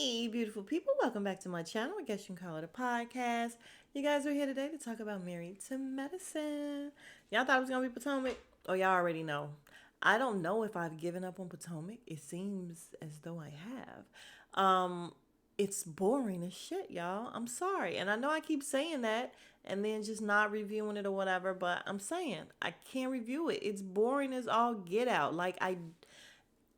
Hey, beautiful people. Welcome back to my channel. I guess you can call it a podcast. You guys are here today to talk about Married to Medicine. Y'all thought it was going to be Potomac? Oh, y'all already know. I don't know if I've given up on Potomac. It seems as though I have. It's boring as shit, y'all. I'm sorry. And I know I keep saying that and then just not reviewing it or whatever, but I'm saying I can't review it. It's boring as all get out.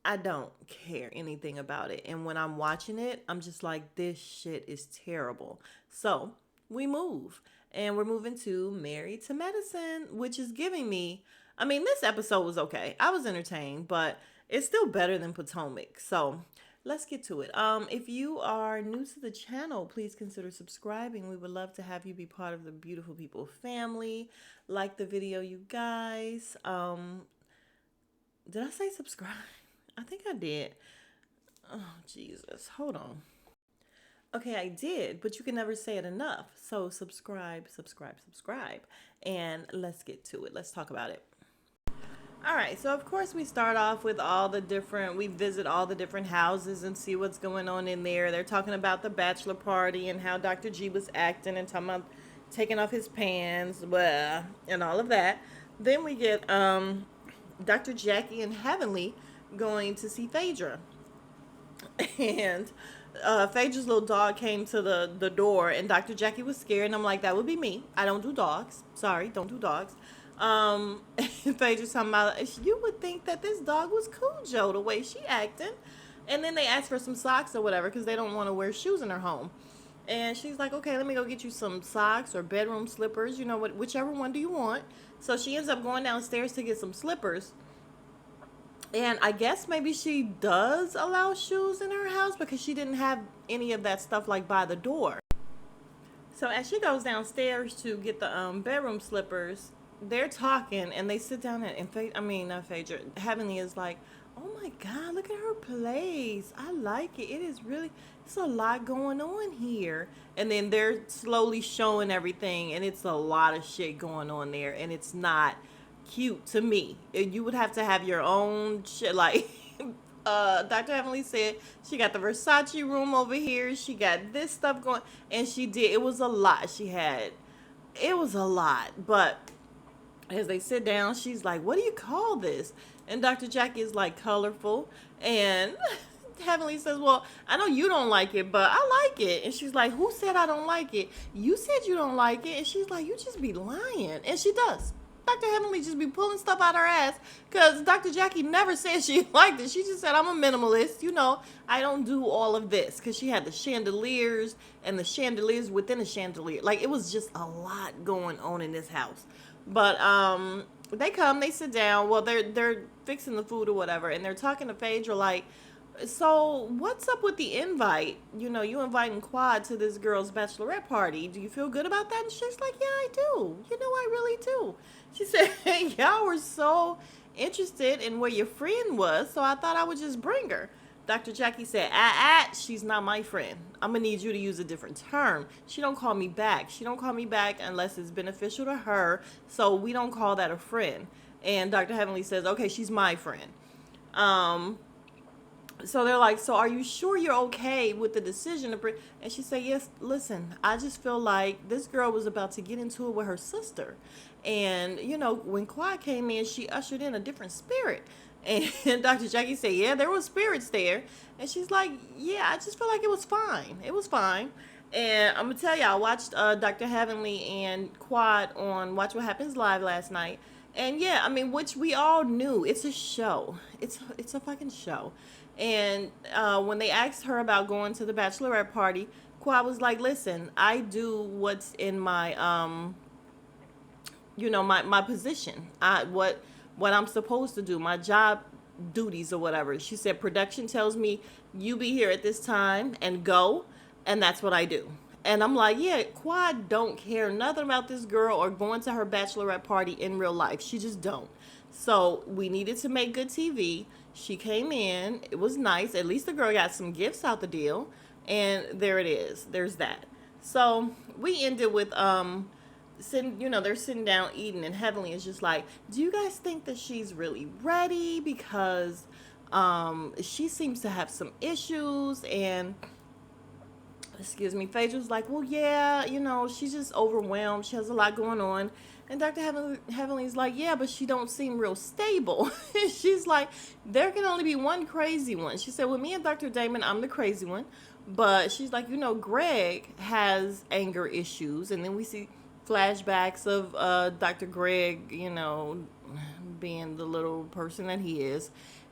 I don't care anything about it. And when I'm watching it, I'm just like, this shit is terrible. So we move. And we're moving to Married to Medicine, which is giving me, I mean, this episode was okay. I was entertained, but it's still better than Potomac. So let's get to it. If you are new to the channel, please consider subscribing. We would love to have you be part of the beautiful people family. Like the video, you guys. Did I say subscribe? I think I did. Oh, Jesus. Hold on. Okay, I did, but you can never say it enough. So subscribe, subscribe, subscribe. And let's get to it. Let's talk about it. All right, so of course we start off with we visit all the different houses and see what's going on in there. They're talking about the bachelor party and how Dr. G was acting and talking about taking off his pants, blah, and all of that. Then we get Dr. Jackie and Heavenly going to see Phaedra. And Phaedra's little dog came to the door, and Dr. Jackie was scared. And I'm like, that would be me. I don't do dogs. Sorry, don't do dogs. And Phaedra's talking about, you would think that this dog was Cujo, the way she acting. And then they asked for some socks or whatever because they don't want to wear shoes in her home. And she's like, okay, let me go get you some socks or bedroom slippers, whichever one do you want. So she ends up going downstairs to get some slippers. And I guess maybe she does allow shoes in her house because she didn't have any of that stuff like by the door. So as she goes downstairs to get the bedroom slippers, they're talking and they sit down not Phaedra, Heavenly is like, oh my God, look at her place. I like it. It's a lot going on here. And then they're slowly showing everything and it's a lot of shit going on there and it's not cute to me. You would have to have your own shit. Like Dr. Heavenly said, she got the Versace room over here. She got this stuff going, and she did. It was a lot. It was a lot. But as they sit down, she's like, "What do you call this?" And Dr. Jackie is like, "Colorful." And Heavenly says, "Well, I know you don't like it, but I like it." And she's like, "Who said I don't like it? You said you don't like it." And she's like, "You just be lying." And she does. Dr. Heavenly just be pulling stuff out her ass because Dr. Jackie never said she liked it. She just said, I'm a minimalist. I don't do all of this because she had the chandeliers and the chandeliers within a chandelier. Like, it was just a lot going on in this house. But they sit down. Well, they're fixing the food or whatever, and they're talking to Phaedra like, so what's up with the invite? You inviting Quad to this girl's bachelorette party. Do you feel good about that? And she's like, yeah, I do. I really do. She said, y'all were so interested in where your friend was, so I thought I would just bring her. Dr. Jackie said, she's not my friend. I'm going to need you to use a different term. She don't call me back. She don't call me back unless it's beneficial to her, so we don't call that a friend. And Dr. Heavenly says, okay, she's my friend. So they're like, so are you sure you're okay with the decision to bring? And she said, yes, listen, I just feel like this girl was about to get into it with her sister. And, when Quad came in, she ushered in a different spirit. And Dr. Jackie said, yeah, there was spirits there. And she's like, yeah, I just feel like it was fine. It was fine. And I'm going to tell you, I watched Dr. Heavenly and Quad on Watch What Happens Live last night. And yeah, I mean, which we all knew. It's a show. It's a fucking show. And when they asked her about going to the bachelorette party, Quad was like, listen, I do what's in my, my position. What I'm supposed to do, my job duties or whatever. She said, production tells me you be here at this time and go. And that's what I do. And I'm like, yeah, Quad don't care nothing about this girl or going to her bachelorette party in real life. She just don't. So we needed to make good TV. She came in. It was nice. At least the girl got some gifts out the deal. And there it is. There's that. So we ended with they're sitting down eating, and Heavenly is just like, do you guys think that she's really ready? Because she seems to have some issues, and excuse me, Phaedra was like, well, yeah, she's just overwhelmed. She has a lot going on. And Dr. Heavenly's like, yeah, but she don't seem real stable. She's like, there can only be one crazy one. She said, well, me and Dr. Damon, I'm the crazy one. But she's like, Greg has anger issues. And then we see flashbacks of Dr. Greg, being the little person that he is.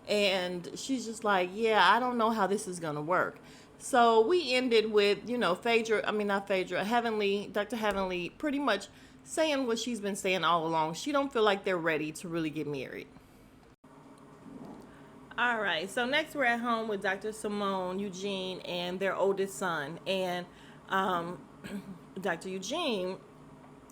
And she's just like, yeah, I don't know how this is going to work. So we ended with, Phaedra, I mean, not Phaedra, Heavenly, Dr. Heavenly, pretty much saying what she's been saying all along. She don't feel like they're ready to really get married. All right, so next we're at home with Dr. Simone, Eugene, and their oldest son. And um, Dr. Eugene,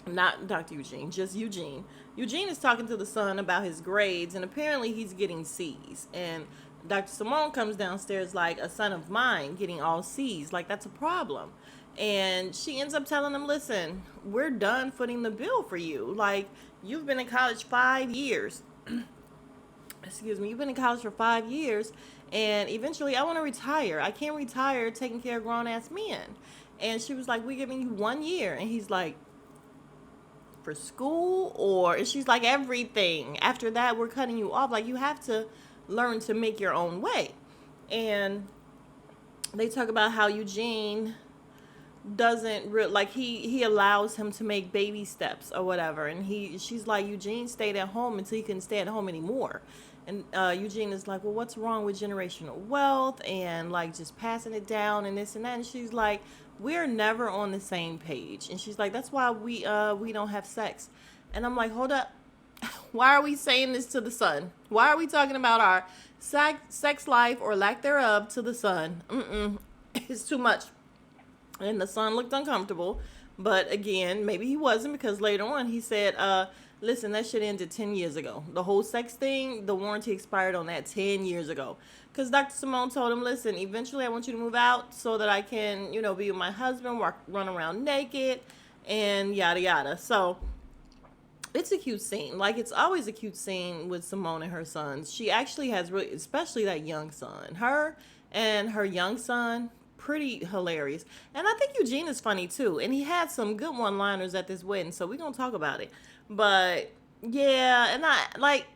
not Dr. Eugene, just Eugene. Eugene is talking to the son about his grades, and apparently he's getting C's. And Dr. Simone comes downstairs like, a son of mine getting all C's. Like, that's a problem. And she ends up telling him, listen, we're done footing the bill for you. Like, you've been in college 5 years. Excuse me, you've been in college for 5 years, and eventually I want to retire. I can't retire taking care of grown ass men. And she was like, we're giving you 1 year. And he's like, for school? Or, and she's like, everything. After that, we're cutting you off. Like, you have to learn to make your own way. And they talk about how Eugene doesn't like he allows him to make baby steps or whatever, and she's like, Eugene stayed at home until he couldn't stay at home anymore. And Eugene is like, well, what's wrong with generational wealth and like just passing it down and this and that? And she's like, we're never on the same page. And she's like, that's why we don't have sex. And I'm like, hold up. Why are we saying this to the son? Why are we talking about our sex life or lack thereof to the son? It's too much. And the son looked uncomfortable. But again, maybe he wasn't, because later on he said, listen, that shit ended 10 years ago. The whole sex thing, the warranty expired on that 10 years ago. Because Dr. Simone told him, listen, eventually I want you to move out so that I can, be with my husband, run around naked, and yada yada. So it's a cute scene. Like, it's always a cute scene with Simone and her sons. She actually has really, especially that young son. Her and her young son, pretty hilarious. And I think Eugene is funny too. And he had some good one-liners at this wedding, so we're going to talk about it. But yeah, and I like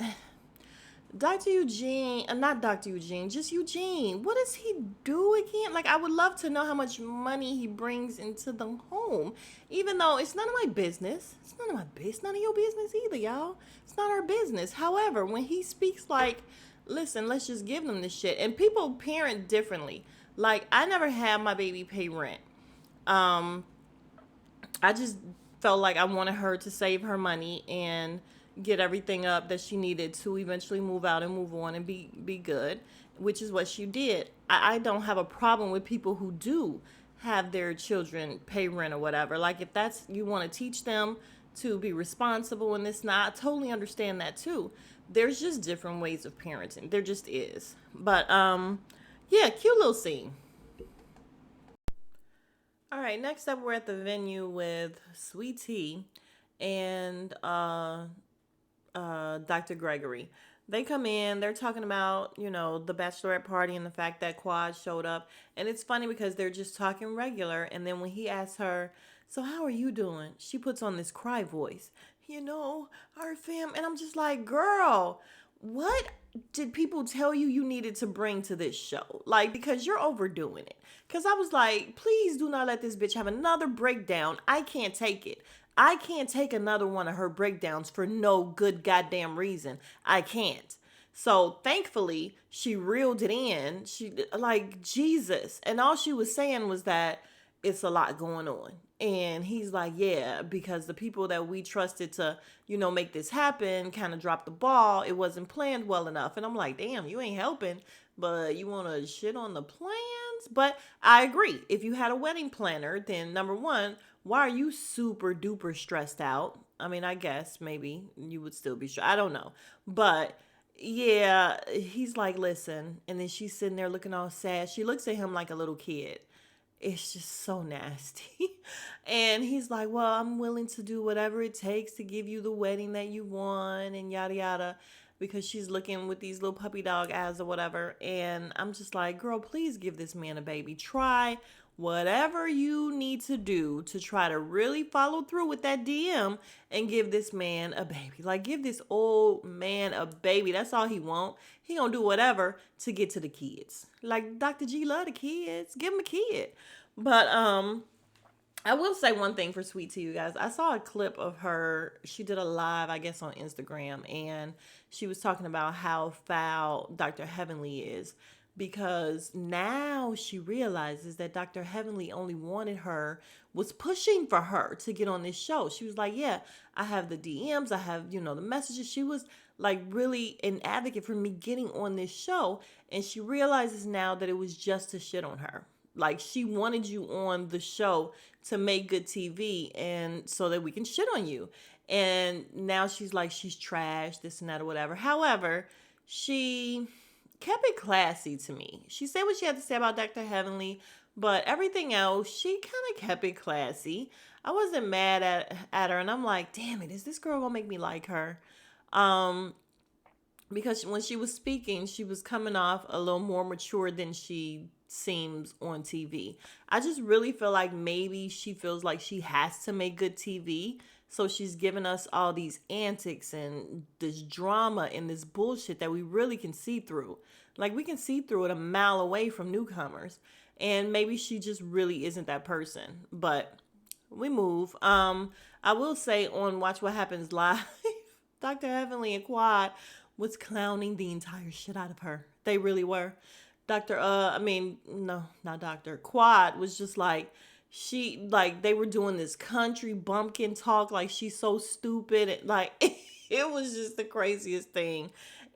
Dr. Eugene, not Dr. Eugene, just Eugene. What does he do again? Like, I would love to know how much money he brings into the home, even though it's none of my business. It's none of my business, none of your business either, y'all. It's not our business. However, when he speaks like, listen, let's just give them this shit. And people parent differently. Like, I never had my baby pay rent. I just felt like I wanted her to save her money and get everything up that she needed to eventually move out and move on and be good, which is what she did. I don't have a problem with people who do have their children pay rent or whatever. Like, if that's, you want to teach them to be responsible and this, not, I totally understand that too. There's just different ways of parenting. There just is. But yeah, cute little scene. All right, next up, we're at the venue with Sweet Tea and Dr. Gregory. They come in, they're talking about, the bachelorette party and the fact that Quad showed up. And it's funny because they're just talking regular. And then when he asks her, so how are you doing? She puts on this cry voice, our fam. And I'm just like, girl, what did people tell you needed to bring to this show? Like, because you're overdoing it. Because I was like, please do not let this bitch have another breakdown. I can't take it. I can't take another one of her breakdowns for no good goddamn reason. I can't. So thankfully, she reeled it in. She, like, Jesus. And all she was saying was that it's a lot going on. And he's like, yeah, because the people that we trusted to, make this happen kind of dropped the ball. It wasn't planned well enough. And I'm like, damn, you ain't helping, but you want to shit on the plans? But I agree. If you had a wedding planner, then number one, why are you super duper stressed out? I mean, I guess maybe you would still be stressed. I don't know. But yeah, he's like, listen. And then she's sitting there looking all sad. She looks at him like a little kid. It's just so nasty. And he's like, well, I'm willing to do whatever it takes to give you the wedding that you want and yada yada, because she's looking with these little puppy dog eyes or whatever. And I'm just like, girl, please give this man a baby. Try whatever you need to do to try to really follow through with that DM and give this man a baby. Like, give this old man a baby. That's all he want. He gonna do whatever to get to the kids. Like, Dr. G love the kids. Give him a kid. But I will say one thing for Sweet Tea, you guys. I saw a clip of her. She did a live, I guess, on Instagram, and she was talking about how foul Dr. Heavenly is because now she realizes that Dr. Heavenly only wanted her, was pushing for her to get on this show. She was like, yeah, I have the DMs, I have, the messages. She was like really an advocate for me getting on this show, and she realizes now that it was just to shit on her. Like, she wanted you on the show to make good TV and so that we can shit on you. And now she's like, she's trash, this and that or whatever. However, she kept it classy to me. She said what she had to say about Dr. Heavenly, but everything else, she kind of kept it classy. I wasn't mad at her, and I'm like, damn it, is this girl gonna make me like her? Because when she was speaking, she was coming off a little more mature than she seems on TV. I just really feel like maybe she feels like she has to make good TV. So she's giving us all these antics and this drama and this bullshit that we really can see through. Like, we can see through it a mile away from newcomers. And maybe she just really isn't that person. But we move. I will say on Watch What Happens Live, Dr. Heavenly and Quad was clowning the entire shit out of her. They really were. Not Doctor. Quad was just like, they were doing this country bumpkin talk, like she's so stupid. And, like, it was just the craziest thing.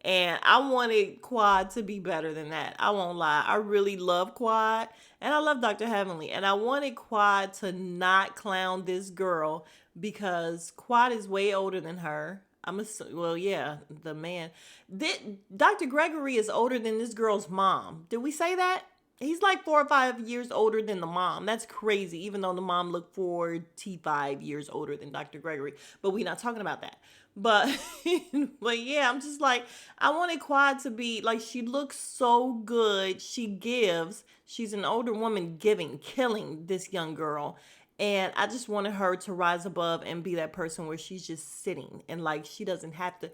And I wanted Quad to be better than that. I won't lie. I really love Quad. And I love Dr. Heavenly. And I wanted Quad to not clown this girl because Quad is way older than her. The man. Dr. Gregory is older than this girl's mom. Did we say that? He's like 4 or 5 years older than the mom. That's crazy, even though the mom looked 45 years older than Dr. Gregory. But we're not talking about that. But, but yeah, I'm just like, I wanted Quad to be, like, she looks so good. She's an older woman killing this young girl. And I just wanted her to rise above and be that person where she's just sitting and like she doesn't have to,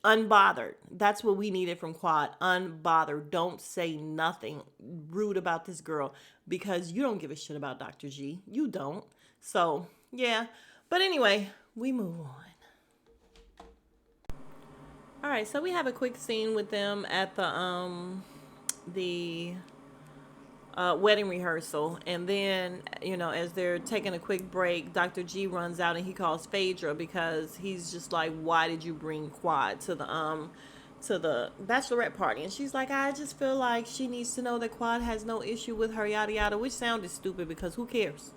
unbothered. That's what we needed from Quad. Unbothered. Don't say nothing rude about this girl because you don't give a shit about Dr. G. You don't. So, yeah. But anyway, we move on. All right, so we have a quick scene with them at the wedding rehearsal, and then as they're taking a quick break, Dr. G runs out and he calls Phaedra because he's just like, why did you bring Quad to the bachelorette party? And she's like, I just feel like she needs to know that Quad has no issue with her, yada yada, which sounded stupid because who cares?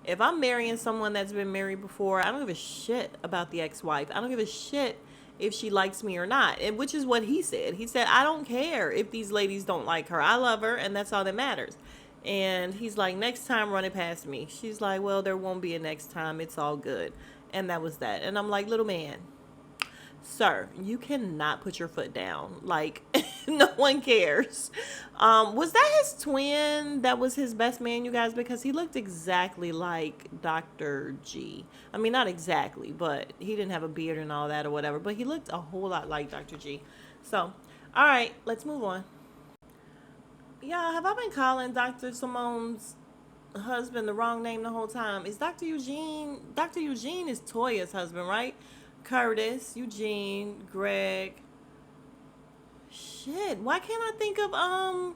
If I'm marrying someone that's been married before, I don't give a shit about the ex-wife. I don't give a shit if she likes me or not, and which is what he said. He said, I don't care if these ladies don't like her. I love her, and that's all that matters. And he's like, next time, run it past me. She's like, well, there won't be a next time. It's all good. And that was that. And I'm like, little man, sir, you cannot put your foot down. Like, no one cares. Was that his twin that was his best man, you guys? Because he looked exactly like Dr. G. I mean, not exactly, but he didn't have a beard and all that or whatever. But he looked a whole lot like Dr. G. So, all right, let's move on. Yeah, have I been calling Dr. Simone's husband the wrong name the whole time? Is Dr. Eugene? Dr. Eugene is Toya's husband, right? Curtis, Eugene, Greg. Shit, why can't I think of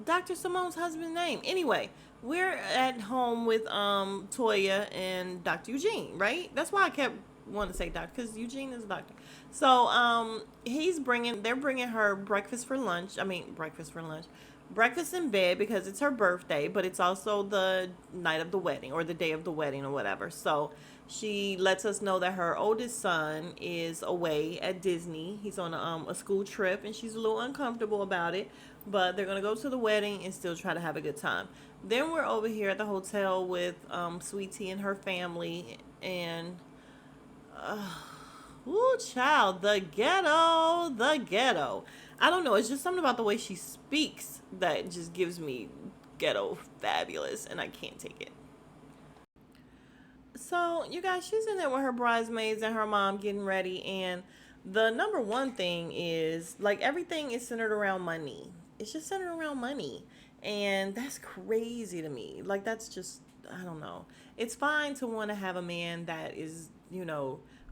Dr. Simone's husband's name? Anyway, we're at home with Toya and Dr. Eugene, right? That's why I kept wanting to say doctor, because Eugene is a doctor. So they're bringing her breakfast for lunch. Breakfast in bed because it's her birthday, but it's also the night of the wedding or the day of the wedding or whatever. So she lets us know that her oldest son is away at Disney. He's on a school trip, and she's a little uncomfortable about it, but they're going to go to the wedding and still try to have a good time. Then we're over here at the hotel with Sweet Tea and her family, and ooh, child, the ghetto. I don't know. It's just something about the way she speaks that just gives me ghetto fabulous, and I can't take it. So, you guys, she's in there with her bridesmaids and her mom getting ready. And the number one thing is like everything is centered around money. It's just centered around money. And that's crazy to me. Like, that's just, I don't know. It's fine to want to have a man that is,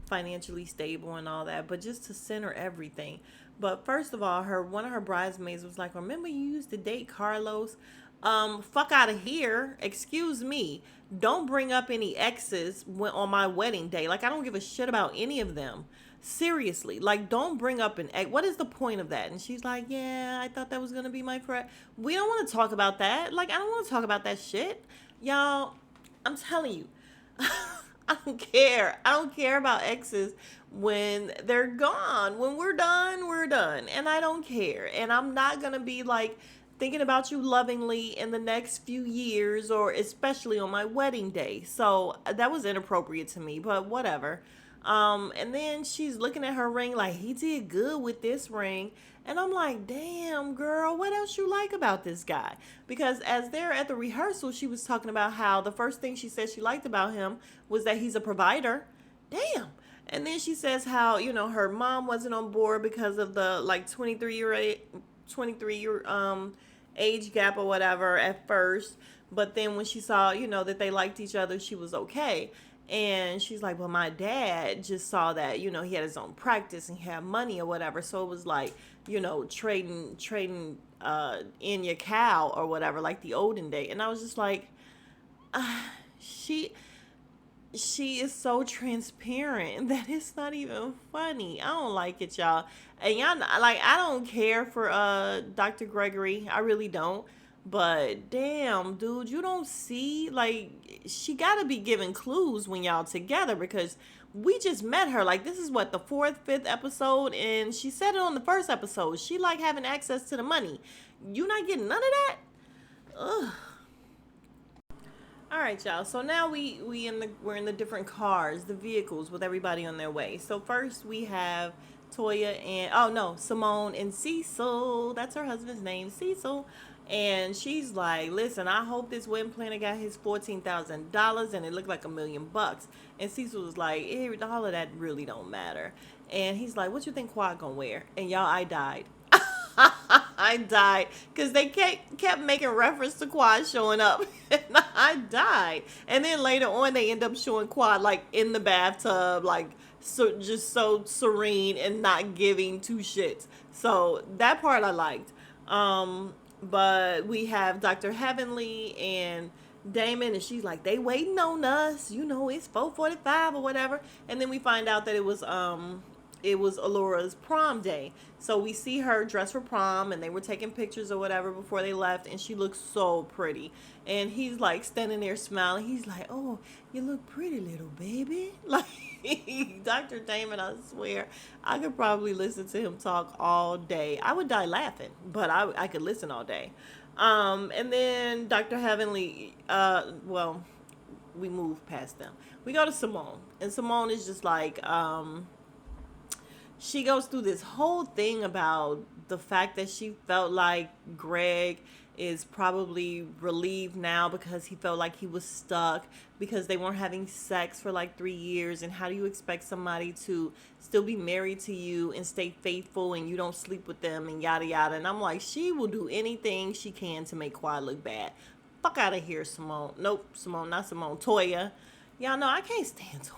financially stable and all that, but just to center everything. But first of all, her one of her bridesmaids was like, "Remember you used to date Carlos? Fuck out of here. Excuse me. Don't bring up any exes on my wedding day. Like, I don't give a shit about any of them. Seriously, like, don't bring up an ex. What is the point of that?" And she's like, "Yeah, I thought that was gonna be my friend. We don't want to talk about that. Like, I don't want to talk about that shit, y'all. I'm telling you." I don't care. I don't care about exes when they're gone. When we're done, we're done. And I don't care. And I'm not going to be like thinking about you lovingly in the next few years or especially on my wedding day. So that was inappropriate to me, but whatever. And then she's looking at her ring like, he did good with this ring. And I'm like, damn, girl, what else you like about this guy? Because as they're at the rehearsal, she was talking about how the first thing she said she liked about him was that he's a provider. Damn. And then she says how, her mom wasn't on board because of the like 23 year age gap or whatever at first. But then when she saw, that they liked each other, she was okay. And she's like, well, my dad just saw that, he had his own practice and he had money or whatever. So it was like, trading in your cow or whatever, like the olden day. And I was just like, she is so transparent that it's not even funny. I don't like it, y'all. And y'all, like, I don't care for Dr. Gregory. I really don't. But damn, dude, you don't see, like, she gotta be giving clues when y'all together because we just met her. Like, this is what, the fifth episode, and she said it on the first episode. She like having access to the money. You not getting none of that? Ugh. All right, y'all. So now we're in the different cars, the vehicles with everybody on their way. So first we have Toya and Simone and Cecil. That's her husband's name, Cecil. And she's like, listen, I hope this wedding planner got his $14,000 and it looked like $1,000,000. And Cecil was like, all of that really don't matter. And he's like, what you think Quad gonna wear? And y'all, I died. I died because they kept making reference to Quad showing up. And I died. And then later on, they end up showing Quad like in the bathtub, like just so serene and not giving two shits. So that part I liked. But we have Dr. Heavenly and Damon, and she's like, they waiting on us. It's 4:45 or whatever. And then we find out that it was Alora's prom day. So we see her dressed for prom and they were taking pictures or whatever before they left, and she looks so pretty. And he's like standing there smiling. He's like, oh, you look pretty, little baby. Like, Dr. Damon, I swear, I could probably listen to him talk all day. I would die laughing, but I could listen all day. And then Dr. Heavenly, we move past them. We go to Simone, and Simone is just like, she goes through this whole thing about the fact that she felt like Greg is probably relieved now because he felt like he was stuck because they weren't having sex for like 3 years. And how do you expect somebody to still be married to you and stay faithful and you don't sleep with them and yada yada? And I'm like, she will do anything she can to make Quad look bad. Fuck out of here, Simone. Nope, Simone, not Simone. Toya. Y'all know I can't stand Toya.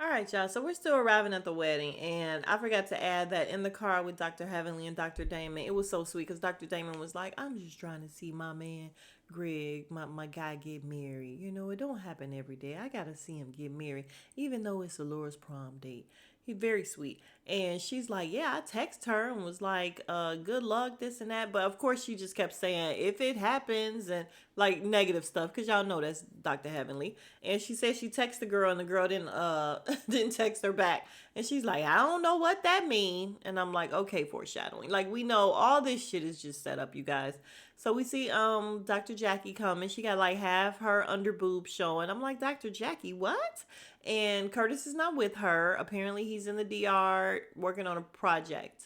All right, y'all. So we're still arriving at the wedding, and I forgot to add that in the car with Dr. Heavenly and Dr. Damon, it was so sweet because Dr. Damon was like, I'm just trying to see my man, Greg, my guy get married. It don't happen every day. I got to see him get married, even though it's Alora's prom date. He's very sweet. And she's like, yeah, I text her and was like, good luck, this and that. But of course, she just kept saying, if it happens, and like negative stuff, because y'all know that's Dr. Heavenly. And she said she texted the girl and the girl didn't text her back. And she's like, I don't know what that mean. And I'm like, okay, foreshadowing. Like, we know all this shit is just set up, you guys. So we see Dr. Jackie coming. She got like half her under boob showing. I'm like, Dr. Jackie, what? And Curtis is not with her. Apparently he's in the DR working on a project.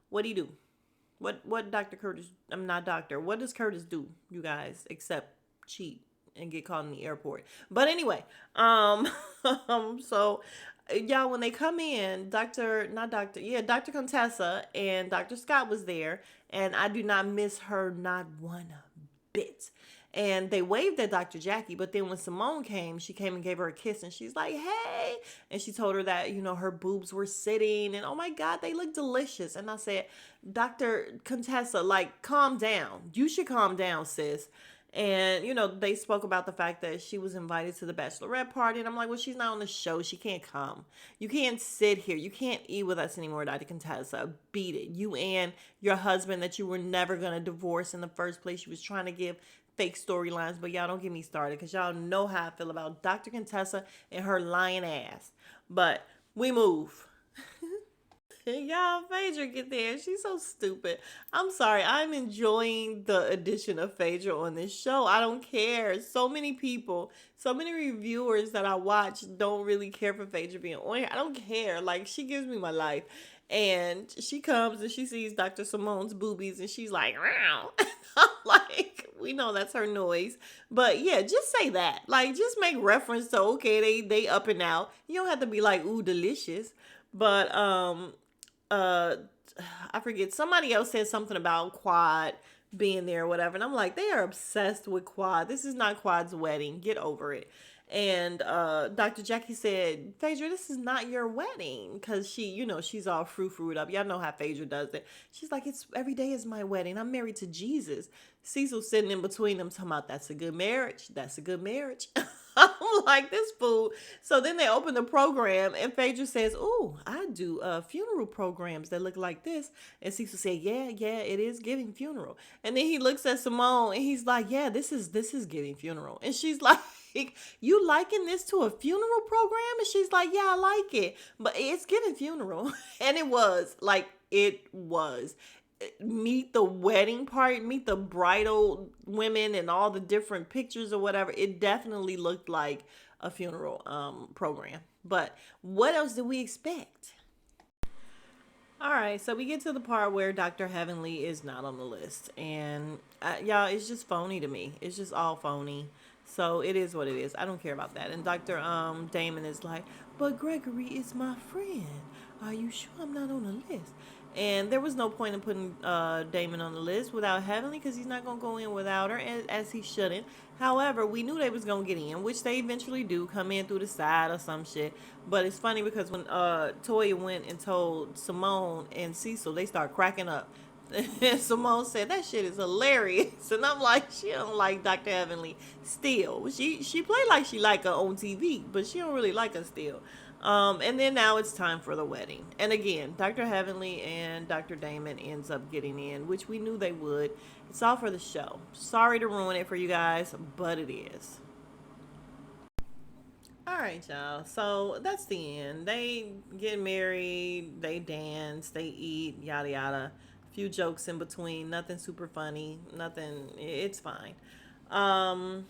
What do you do? What Dr. Curtis? I'm not doctor. What does Curtis do, you guys, except cheat and get caught in the airport? But anyway, so y'all, when they come in, Dr. Contessa and Dr. Scott was there, and I do not miss her not one bit. And they waved at Dr. Jackie, but then when Simone came, she came and gave her a kiss, and she's like, "Hey," and she told her that her boobs were sitting, and oh my God, they look delicious. And I said, Dr. Contessa, like, calm down. You should calm down, sis. And they spoke about the fact that she was invited to the bachelorette party, and I'm like, well, she's not on the show. She can't come. You can't sit here. You can't eat with us anymore, Dr. Contessa. Beat it. You and your husband that you were never gonna divorce in the first place. She was trying to give fake storylines, but y'all don't get me started because y'all know how I feel about Dr. Contessa and her lying ass. But we move. Y'all, Phaedra get there. She's so stupid. I'm sorry. I'm enjoying the addition of Phaedra on this show. I don't care. So many people, so many reviewers that I watch don't really care for Phaedra being on here. I don't care. Like, she gives me my life. And she comes and she sees Dr. Simone's boobies and she's like, "Wow." I'm like, we know that's her noise. But yeah, just say that. Like, just make reference to, okay, they up and out. You don't have to be like, "Ooh, delicious." But uh I forget, somebody else said something about Quad being there or whatever, and I'm like, they are obsessed with Quad. This is not Quad's wedding. Get over it. And Dr. Jackie said, Phaedra, this is not your wedding, because she's all fruit up. Y'all know how Phaedra does it. She's like, it's every day is my wedding. I'm married to Jesus. Cecil's sitting in between them talking about, that's a good marriage. That's a good marriage. I'm like, this fool. So then they open the program and Phaedra says, "Ooh, I do funeral programs that look like this." And Cecil said, "Yeah, it is giving funeral." And then he looks at Simone and he's like, "Yeah, this is giving funeral." And she's like, "You liken this to a funeral program?" And she's like, "Yeah, I like it, but it's giving funeral." And it was. Meet the wedding part, meet the bridal women and all the different pictures or whatever. It definitely looked like a funeral program. But what else did we expect? All right, so we get to the part where Dr. Heavenly is not on the list. And y'all, it's just phony to me. It's just all phony. So it is what it is. I don't care about that. And Dr. Damon is like, "But Gregory is my friend. Are you sure I'm not on the list?" And there was no point in putting Damon on the list without Heavenly, because he's not going to go in without her, as he shouldn't. However, we knew they was going to get in, which they eventually do, come in through the side or some shit. But it's funny because when Toya went and told Simone and Cecil, they start cracking up. And Simone said, "That shit is hilarious." And I'm like, she don't like Dr. Heavenly still. She played like she like her on TV, but she don't really like her still. And then now it's time for the wedding. And again, Dr. Heavenly and Dr. Damon ends up getting in, which we knew they would. It's all for the show. Sorry to ruin it for you guys, but it is. All right, y'all. So that's the end. They get married, they dance, they eat, yada yada. Few jokes in between, nothing super funny, nothing. It's fine. Um,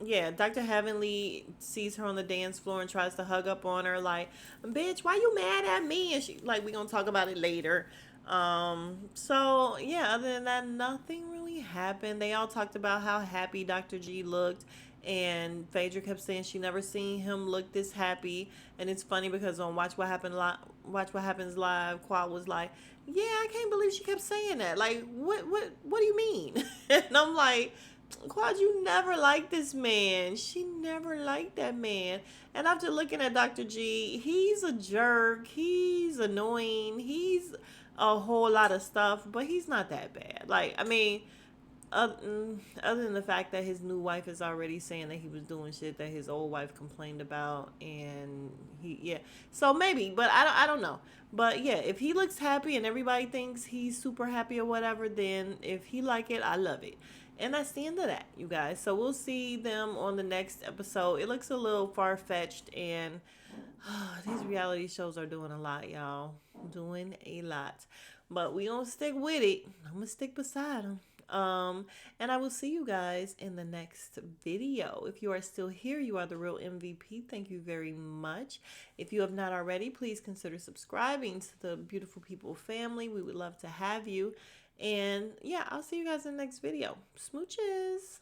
yeah, Dr. Heavenly sees her on the dance floor and tries to hug up on her, like, "Bitch, why you mad at me?" And she, like, we gonna talk about it later. So yeah, other than that, nothing really happened. They all talked about how happy Dr. G looked, and Phaedra kept saying she never seen him look this happy. And it's funny because on Watch What Happens Live, Quad was like, "Yeah, I can't believe she kept saying that. Like, what do you mean?" And I'm like, "Quad, you never liked this man. She never liked that man." And after looking at Dr. G, he's a jerk. He's annoying. He's a whole lot of stuff, but he's not that bad. Like, I mean, other than the fact that his new wife is already saying that he was doing shit that his old wife complained about, and yeah. So maybe, but I don't know. But yeah, if he looks happy and everybody thinks he's super happy or whatever, then if he like it, I love it. And that's the end of that, you guys. So we'll see them on the next episode. It looks a little far fetched, and these reality shows are doing a lot, y'all. Doing a lot. But we gonna stick with it. I'm gonna stick beside them. And I will see you guys in the next video. If you are still here, you are the real MVP. Thank you very much. If you have not already, please consider subscribing to the Beautiful People family. We would love to have you. And yeah, I'll see you guys in the next video. Smooches.